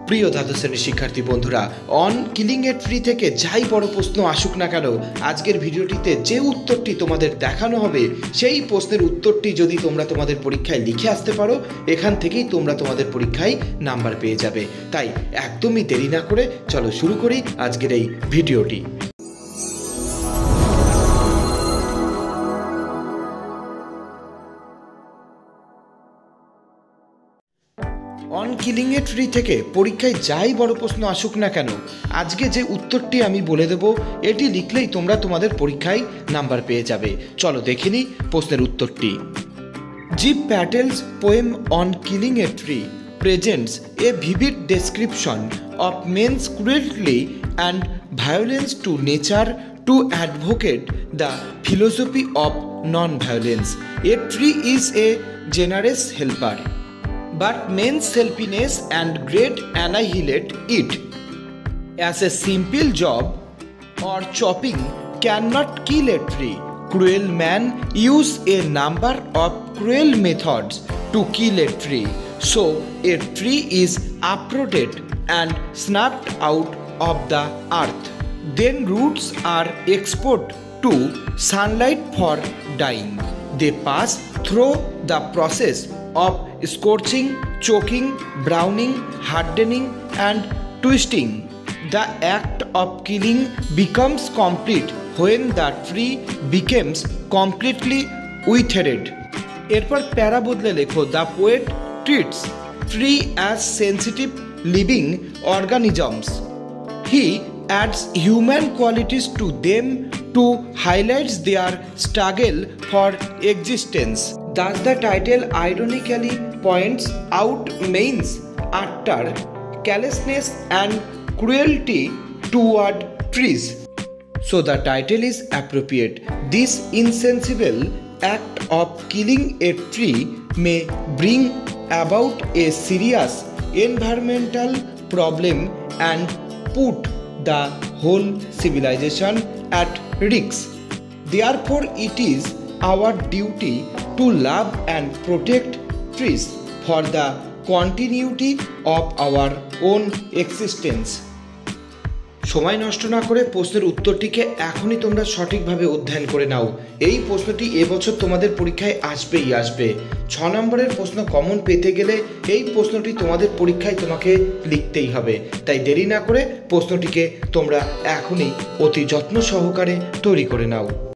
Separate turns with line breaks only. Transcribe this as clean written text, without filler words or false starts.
প্রিয় দ্বাদশ শ্রেণীর শিক্ষার্থী বন্ধুরা, অন কিলিং এ ট্রি থেকে যাই বড় প্রশ্ন আসুক না কেন, আজকের ভিডিওটিতে যে উত্তরটি তোমাদের দেখানো হবে সেই প্রশ্নের উত্তরটি যদি তোমরা তোমাদের পরীক্ষায় লিখে আসতে পারো, এখান থেকেই তোমরা তোমাদের পরীক্ষায় নাম্বার পেয়ে যাবে। তাই একদমই দেরি না করে চলো শুরু করি আজকের এই ভিডিওটি। অন কিলিং এ ট্রি থেকে পরীক্ষায় যাই বড় প্রশ্ন আসুক না কেন, আজকে যে উত্তরটি আমি বলে দেব এটি লিখলেই তোমরা তোমাদের পরীক্ষায় নাম্বার পেয়ে যাবে। চলো দেখে নিই প্রশ্নের উত্তরটি। জিভ petals poem on killing a tree presents a vivid description of men's cruelty and violence to nature to advocate the philosophy of non-violence. A tree is a generous helper, but men's selfishness and greed annihilate it. As a simple job or chopping cannot kill a tree, cruel men use a number of cruel methods to kill a tree. So a tree is uprooted and snapped out of the earth. Then roots are exposed to sunlight for dying. They pass through the process of scorching, choking, browning, hardening and twisting. The act of killing becomes complete when the tree becomes completely withered. এরপর প্যারা বদলে লেখো, the poet treats tree as sensitive living organisms. He adds human qualities to them to highlight their struggle for existence. Thus the title ironically points out men's utter callousness and cruelty toward trees. So the title is appropriate. This insensible act of killing a tree may bring about a serious environmental problem and put the whole civilization at risk. Therefore, it is our duty to love and protect trees for the continuity of our own existence. সময় নষ্ট না করে প্রশ্নের উত্তরটিকে এখনই তোমরা সঠিকভাবে অধ্যয়ন করে নাও। এই প্রশ্নটি এবছর তোমাদের পরীক্ষায় আসবেই আসবে। 6 নম্বরের প্রশ্ন কমন পেতে গেলে এই প্রশ্নটি তোমাদের পরীক্ষায় তোমাকে লিখতেই হবে। তাই দেরি না করে প্রশ্নটিকে তোমরা এখনই অতি যত্ন সহকারে তৈরি করে নাও।